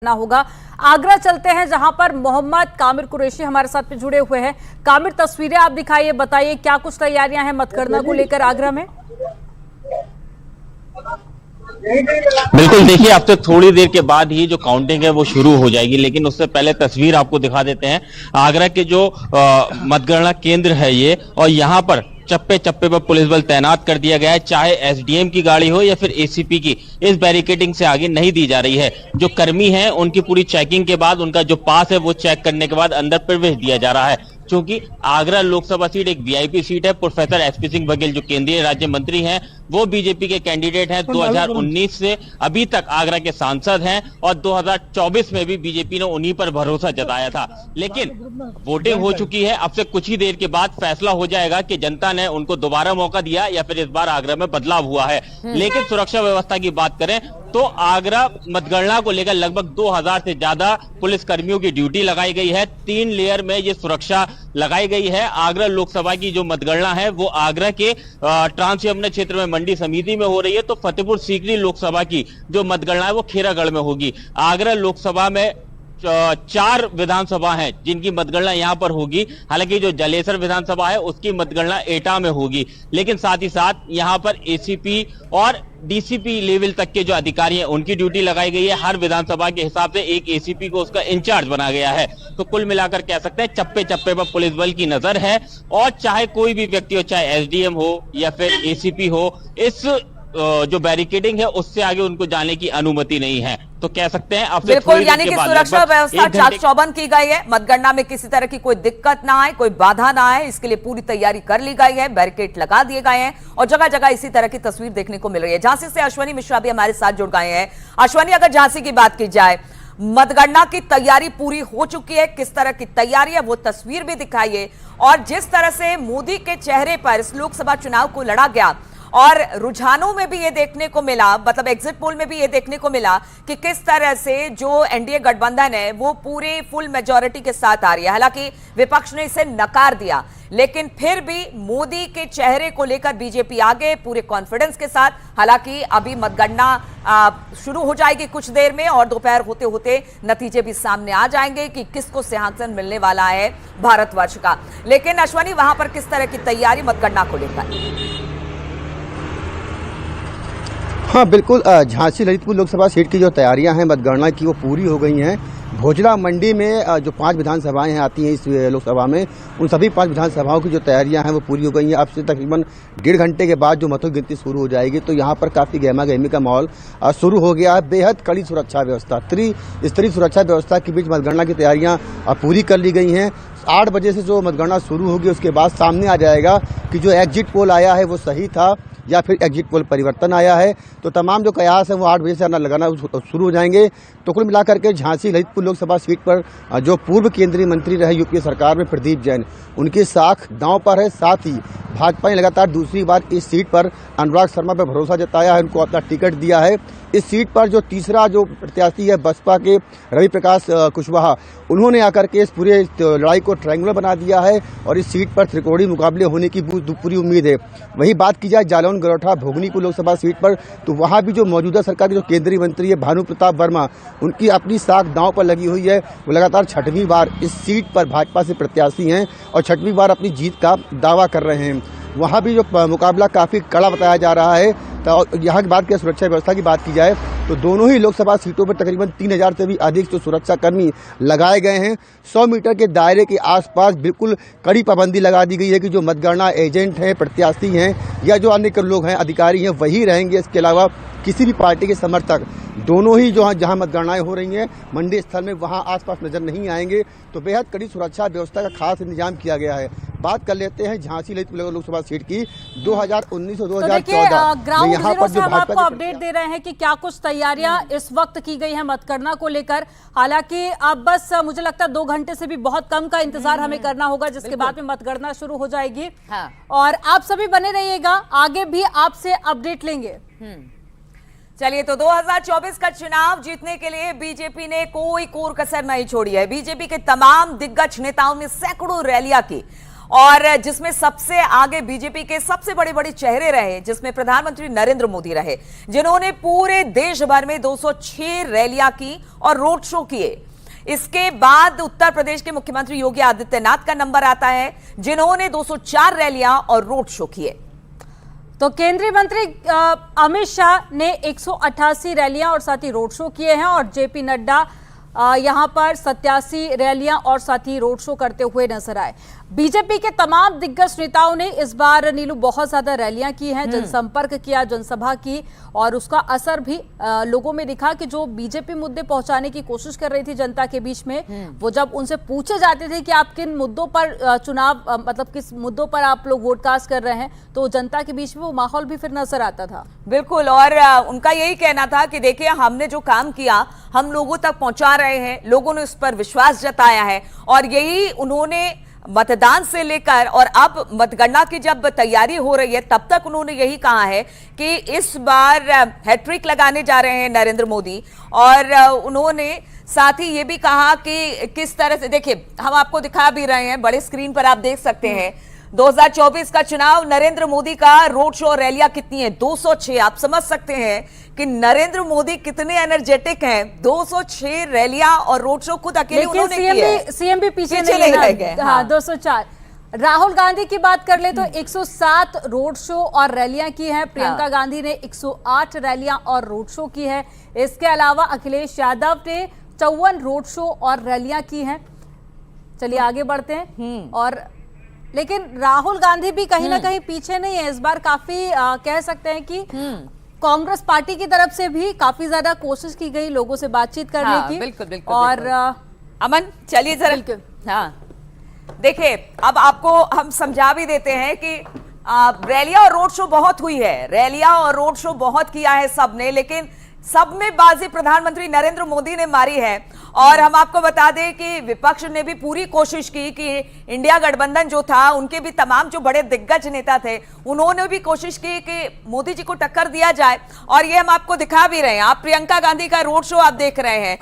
ना होगा। आगरा चलते हैं जहां पर मोहम्मद कामिर कुरैशी हमारे साथ में जुड़े हुए हैं। कामिर, तस्वीरें आप दिखाइए, बताइए क्या कुछ तैयारियां हैं मतगणना को लेकर आगरा में। बिल्कुल, देखिए अब तो थोड़ी देर के बाद ही जो काउंटिंग है वो शुरू हो जाएगी, लेकिन उससे पहले तस्वीर आपको दिखा देते हैं आगरा के जो मतगणना केंद्र है ये, और यहाँ पर चप्पे चप्पे पर पुलिस बल तैनात कर दिया गया है। चाहे एसडीएम की गाड़ी हो या फिर एसीपी की, इस बैरिकेडिंग से आगे नहीं दी जा रही है। जो कर्मी हैं उनकी पूरी चेकिंग के बाद उनका जो पास है वो चेक करने के बाद अंदर प्रवेश दिया जा रहा है। क्योंकि आगरा लोकसभा सीट एक वीआईपी सीट है। प्रोफेसर एसपी सिंह बघेल जो केंद्रीय राज्य मंत्री हैं, वो बीजेपी के कैंडिडेट हैं। 2019 से अभी तक आगरा के सांसद हैं और 2024 में भी बीजेपी ने उन्हीं पर भरोसा जताया था। लेकिन वोटिंग हो चुकी है, अब से कुछ ही देर के बाद फैसला हो जाएगा कि जनता ने उनको दोबारा मौका दिया या फिर इस बार आगरा में बदलाव हुआ है। लेकिन सुरक्षा व्यवस्था की बात करें तो आगरा मतगणना को लेकर लगभग 2000 से ज्यादा पुलिस कर्मियों की ड्यूटी लगाई गई है। 3 लेयर में ये सुरक्षा लगाई गई है। आगरा लोकसभा की जो मतगणना है वो आगरा के ट्रांस यमुना क्षेत्र में मंडी समिति में हो रही है, तो फतेहपुर सीकरी लोकसभा की जो मतगणना है वो खेरागढ़ में होगी। आगरा लोकसभा में 4 विधानसभा हैं जिनकी मतगणना यहां पर होगी। हालांकि जो जलेसर विधानसभा है उसकी मतगणना एटा में होगी, लेकिन साथ ही साथ यहां पर एसीपी और डीसीपी लेवल तक के जो अधिकारी हैं उनकी ड्यूटी लगाई गई है। हर विधानसभा के हिसाब से एक एसीपी को उसका इंचार्ज बना गया है। तो कुल मिलाकर कह सकते हैं चप्पे चप्पे पर पुलिस बल की नजर है, और चाहे कोई भी व्यक्ति हो, चाहे एसडीएम हो या फिर एसीपी हो, इस जो बैरिकेडिंग है उससे आगे उनको जाने की अनुमति नहीं है। तो कह सकते हैं अब बिल्कुल, यानी कि सुरक्षा व्यवस्था चाक चौबंद की गई है। मतगणना में किसी तरह की कोई दिक्कत ना आए, कोई बाधा ना आए, इसके लिए पूरी तैयारी कर ली गई है। बैरिकेड लगा दिए गए हैं और जगह जगह इसी तरह की तस्वीर देखने को मिल रही है। झांसी से अश्वनी मिश्रा भी हमारे साथ जुड़ गए हैं। अश्वनी, अगर झांसी की बात की जाए, मतगणना की तैयारी पूरी हो चुकी है, किस तरह की तैयारी है वो तस्वीर भी दिखाइए। और जिस तरह से मोदी के चेहरे पर इस लोकसभा चुनाव को लड़ा गया और रुझानों में भी ये देखने को मिला, मतलब एग्जिट पोल में भी ये देखने को मिला कि किस तरह से जो एनडीए गठबंधन है वो पूरे फुल मेजॉरिटी के साथ आ रही है। हालांकि विपक्ष ने इसे नकार दिया, लेकिन फिर भी मोदी के चेहरे को लेकर बीजेपी आगे पूरे कॉन्फिडेंस के साथ। हालांकि अभी मतगणना शुरू हो जाएगी कुछ देर में और दोपहर होते होते नतीजे भी सामने आ जाएंगे कि किसको सिंहासन मिलने वाला है भारतवर्ष का। लेकिन अश्वनी, वहां पर किस तरह की तैयारी मतगणना को लेकर? हाँ बिल्कुल, झांसी ललितपुर लोकसभा सीट की जो तैयारियां हैं मतगणना की वो पूरी हो गई हैं। भोजला मंडी में जो 5 विधानसभाएं हैं आती हैं इस लोकसभा में, उन सभी 5 विधानसभाओं की जो तैयारियां हैं वो पूरी हो गई हैं। अब से तकरीबन 1.5 घंटे के बाद जो मतों की गिनती शुरू हो जाएगी, तो यहाँ पर काफ़ी गहमा गहमी का माहौल शुरू हो गया है। बेहद कड़ी सुरक्षा व्यवस्था, स्तरीय सुरक्षा व्यवस्था के बीच मतगणना की तैयारियाँ पूरी कर ली गई हैं। 8 बजे से जो मतगणना शुरू होगी उसके बाद सामने आ जाएगा कि जो एग्जिट पोल आया है वो सही था या फिर एग्जिट पोल परिवर्तन आया है। तो तमाम जो कयास है वो 8 बजे से लगाना शुरू हो जाएंगे। तो कुल मिलाकर के झांसी ललितपुर लोकसभा सीट पर जो पूर्व केंद्रीय मंत्री रहे यूपीए सरकार में प्रदीप जैन, उनकी साख दांव पर है। साथ ही भाजपा ने लगातार दूसरी बार इस सीट पर अनुराग शर्मा पर भरोसा जताया है, उनको अपना टिकट दिया है। इस सीट पर जो तीसरा जो प्रत्याशी है बसपा के रवि प्रकाश कुशवाहा, उन्होंने आकर के इस पूरे लड़ाई को ट्रायंगुलर बना दिया है और इस सीट पर त्रिकोणीय मुकाबले होने की पूरी उम्मीद है। वही बात की जाए जालौन गरोठा भोगनीपुर लोकसभा सीट पर, तो वहां भी जो मौजूदा सरकार के जो केंद्रीय मंत्री है भानु प्रताप वर्मा, उनकी अपनी साख दांव पर लगी हुई है। वो लगातार 6वीं बार इस सीट पर भाजपा से प्रत्याशी हैं और 6वीं बार अपनी जीत का दावा कर रहे हैं। वहाँ भी जो मुकाबला काफ़ी कड़ा बताया जा रहा है। तो यहाँ की बात की सुरक्षा व्यवस्था की बात की जाए तो दोनों ही लोकसभा सीटों पर तकरीबन 3000 से भी अधिक जो सुरक्षा कर्मी लगाए गए हैं। 100 मीटर के दायरे के आसपास बिल्कुल कड़ी पाबंदी लगा दी गई है कि जो मतगणना एजेंट हैं, प्रत्याशी हैं या जो अन्य लोग हैं, अधिकारी हैं, वही रहेंगे। इसके अलावा किसी भी पार्टी के समर्थक दोनों ही जो जहां मतगणनाएं हो रही हैं मंडी स्थल में वहां आसपास नजर नहीं आएंगे। तो बेहद कड़ी सुरक्षा व्यवस्था का खास इंतजाम किया गया है। बात कर लेते हैं झांसी ललितपुर लोकसभा सीट की 2019 और 2014। ग्राउंड जीरो से हम आपको अपडेट दे रहे हैं कि क्या कुछ तैयारियां इस वक्त की गई हैं मतगणना को लेकर। हालांकि अब बस मुझे लगता है 2 घंटे से भी बहुत कम का इंतजार हमें करना होगा, जिसके बाद में मतगणना शुरू हो जाएगी। और आप सभी बने रहिएगा, आगे भी आपसे अपडेट लेंगे। चलिए, तो 2024 का चुनाव जीतने के लिए बीजेपी ने कोई कोर कसर नहीं छोड़ी है। बीजेपी के तमाम दिग्गज नेताओं ने सैकड़ों रैलियां की और जिसमें सबसे आगे बीजेपी के सबसे बड़े बड़े चेहरे रहे, जिसमें प्रधानमंत्री नरेंद्र मोदी रहे, जिन्होंने पूरे देश भर में 206 रैलियां की और रोड शो किए। इसके बाद उत्तर प्रदेश के मुख्यमंत्री योगी आदित्यनाथ का नंबर आता है, जिन्होंने 204 रैलियां और रोड शो किए। तो केंद्रीय मंत्री अमित शाह ने 188 रैलियां और साथ ही रोड शो किए हैं और जेपी नड्डा यहां पर 87 रैलियां और साथ ही रोड शो करते हुए नजर आए। बीजेपी के तमाम दिग्गज नेताओं ने इस बार नीलू बहुत ज्यादा रैलियां की हैं, जनसंपर्क किया, जनसभा की और उसका असर भी लोगों में दिखा कि जो बीजेपी मुद्दे पहुंचाने की कोशिश कर रही थी जनता के बीच में, वो जब उनसे पूछे जाते थे कि आप किन मुद्दों पर चुनाव मतलब किस मुद्दों पर आप लोग वोट कास्ट कर रहे हैं, तो जनता के बीच में वो माहौल भी फिर नजर आता था। बिल्कुल, और उनका यही कहना था कि देखिए हमने जो काम किया हम लोगों तक पहुंचा रहे हैं, लोगों ने उस पर विश्वास जताया है और यही उन्होंने मतदान से लेकर और अब मतगणना की जब तैयारी हो रही है तब तक उन्होंने यही कहा है कि इस बार हैट्रिक लगाने जा रहे हैं नरेंद्र मोदी। और उन्होंने साथ ही ये भी कहा कि किस तरह से, देखिए हम आपको दिखा भी रहे हैं, बड़े स्क्रीन पर आप देख सकते हैं 2024 का चुनाव, नरेंद्र मोदी का रोड शो रैलियां कितनी है, 206। आप समझ सकते हैं कि नरेंद्र मोदी कितने एनर्जेटिक हैं। 206 रैलियां और रोड शो खुद अकेले उन्होंने किया। सीएम भी पीछे नहीं रह गए। हाँ, 204। राहुल गांधी की बात कर ले तो 107 रोड शो और रैलियां की हैं। प्रियंका गांधी ने 108 रैलियां और रोड शो की है। इसके अलावा अखिलेश यादव ने 54 रोड शो और रैलियां की हैं। चलिए आगे बढ़ते हैं। और लेकिन राहुल गांधी भी कहीं ना कहीं पीछे नहीं है। इस बार काफी कह सकते हैं कि कांग्रेस पार्टी की तरफ से भी काफी ज्यादा कोशिश की गई लोगों से बातचीत करने की। बिल्कुल बिल्कुल। और अमन चलिए जरा, हाँ देखिए अब आपको हम समझा भी देते हैं कि रैलियां और रोड शो बहुत हुई है, रैलियां और रोड शो बहुत किया है सबने, लेकिन सब में बाजी प्रधानमंत्री नरेंद्र मोदी ने मारी है। और हम आपको बता दें कि विपक्ष ने भी पूरी कोशिश की कि इंडिया गठबंधन जो था, उनके भी तमाम जो बड़े दिग्गज नेता थे, उन्होंने भी कोशिश की कि मोदी जी को टक्कर दिया जाए। और ये हम आपको दिखा भी रहे हैं। आप प्रियंका गांधी का रोड शो आप देख रहे हैं।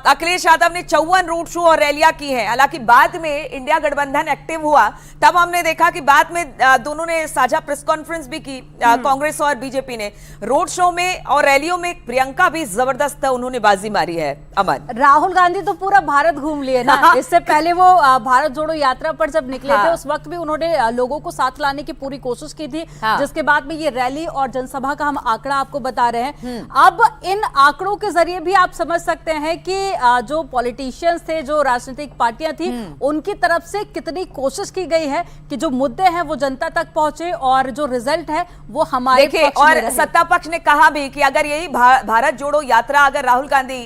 अखिलेश यादव ने 54 रोड शो और रैलियां की हैं। हालांकि बाद में इंडिया गठबंधन एक्टिव हुआ तब हमने देखा कि बाद में दोनों ने साझा प्रेस कॉन्फ्रेंस भी की, कांग्रेस और बीजेपी ने। रोड शो में और रैलियों में प्रियंका भी जबरदस्त उन्होंने बाजी मारी है। अमन, राहुल गांधी तो पूरा भारत घूम लिए ना। इससे पहले वो भारत जोड़ो यात्रा पर जब निकले थे, उस वक्त भी उन्होंने लोगों को साथ लाने की पूरी कोशिश की थी, जिसके बाद में ये रैली और जनसभा का हम आंकड़ा आपको बता रहे हैं। अब इन आंकड़ों के जरिए भी आप समझ सकते हैं कि जो पॉलिटिशियंस थे, जो राजनीतिक पार्टियां थी, उनकी तरफ से कितनी कोशिश की गई है कि जो मुद्दे हैं वो जनता तक पहुंचे और जो रिजल्ट है वो हमारे देखिए। और सत्ता पक्ष ने कहा भी कि अगर यही भारत जोड़ो यात्रा अगर राहुल गांधी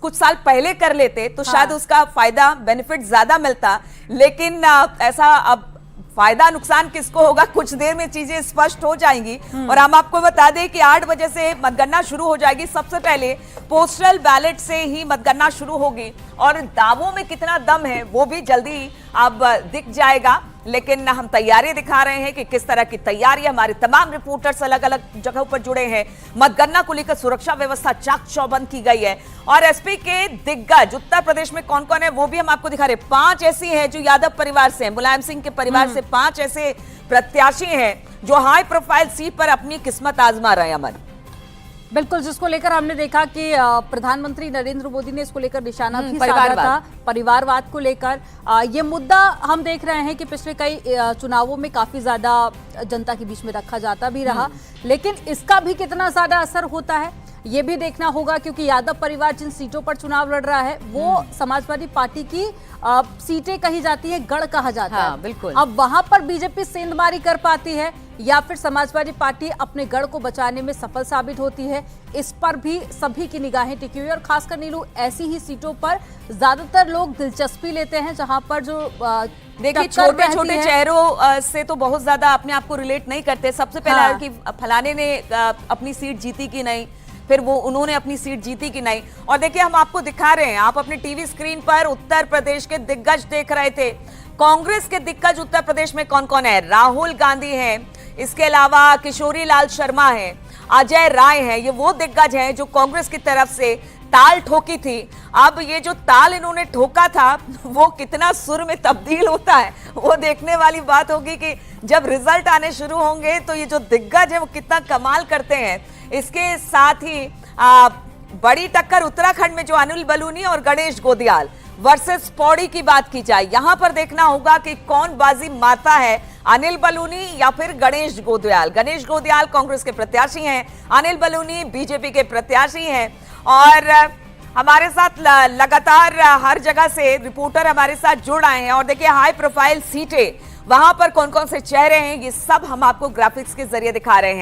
कुछ साल पहले कर लेते तो शायद उसका फायदा बेनिफिट ज्यादा मिलता, लेकिन ऐसा अब फायदा नुकसान किसको होगा, कुछ देर में चीजें स्पष्ट हो जाएंगी। और हम आपको बता दें कि 8 बजे से मतगणना शुरू हो जाएगी। सबसे पहले पोस्टल बैलेट से ही मतगणना शुरू होगी और दावों में कितना दम है वो भी जल्दी अब दिख जाएगा। लेकिन हम तैयारी दिखा रहे हैं कि किस तरह की तैयारी, हमारे तमाम रिपोर्टर्स अलग अलग जगहों पर जुड़े हैं। मतगणना को लेकर सुरक्षा व्यवस्था चाक चौबंद की गई है और एसपी के दिग्गज उत्तर प्रदेश में कौन कौन है वो भी हम आपको दिखा रहे हैं। 5 ऐसी हैं जो यादव परिवार से हैं, मुलायम सिंह के परिवार से 5 ऐसे प्रत्याशी हैं जो हाई प्रोफाइल सीट पर अपनी किस्मत आजमा रहे हैं। अमन, बिल्कुल, जिसको लेकर हमने देखा कि प्रधानमंत्री नरेंद्र मोदी ने इसको लेकर निशाना भी साधा था, परिवारवाद को लेकर। ये मुद्दा हम देख रहे हैं कि पिछले कई चुनावों में काफी ज्यादा जनता के बीच में रखा जाता भी रहा, लेकिन इसका भी कितना ज्यादा असर होता है ये भी देखना होगा, क्योंकि यादव परिवार जिन सीटों पर चुनाव लड़ रहा है वो समाजवादी पार्टी की सीटें कही जाती है, गढ़ कहा जाता है। बिल्कुल। अब वहां पर बीजेपी सेंधमारी कर पाती है या फिर समाजवादी पार्टी अपने गढ़ को बचाने में सफल साबित होती है, इस पर भी सभी की निगाहें टिकी हुई है। और खासकर नीलू, ऐसी ही सीटों पर ज्यादातर लोग दिलचस्पी लेते हैं जहां पर जो देखिए छोटे छोटे चेहरों से तो बहुत ज्यादा अपने आप को रिलेट नहीं करते। सबसे पहला कि फलाने ने अपनी सीट जीती कि नहीं, फिर वो उन्होंने अपनी सीट जीती कि नहीं। और देखिए हम आपको दिखा रहे हैं, आप अपने टीवी स्क्रीन पर उत्तर प्रदेश के दिग्गज देख रहे थे। कांग्रेस के दिग्गज उत्तर प्रदेश में कौन कौन है? राहुल गांधी हैं, इसके अलावा किशोरी लाल शर्मा हैं, अजय राय हैं। ये वो दिग्गज हैं जो कांग्रेस की तरफ से ताल ठोकी थी, अब ये जो ताल इन्होंने ठोका था वो कितना सुर में तब्दील होता है वो देखने वाली बात होगी कि जब रिजल्ट आने शुरू होंगे तो ये जो दिग्गज है वो कितना कमाल करते हैं। इसके साथ ही बड़ी टक्कर उत्तराखंड में जो अनिल बलूनी और गणेश गोदियाल वर्सेस पौड़ी की बात की जाए, यहां पर देखना होगा कि कौन बाजी मारता है, अनिल बलूनी या फिर गणेश गोदियाल। गणेश गोदियाल कांग्रेस के प्रत्याशी हैं, अनिल बलूनी बीजेपी के प्रत्याशी हैं और हमारे साथ लगातार हर जगह से रिपोर्टर हमारे साथ जुड़ आए हैं और देखिए हाई प्रोफाइल सीटें वहां पर कौन कौन से चेहरे हैं ये सब हम आपको ग्राफिक्स के जरिए दिखा रहे हैं।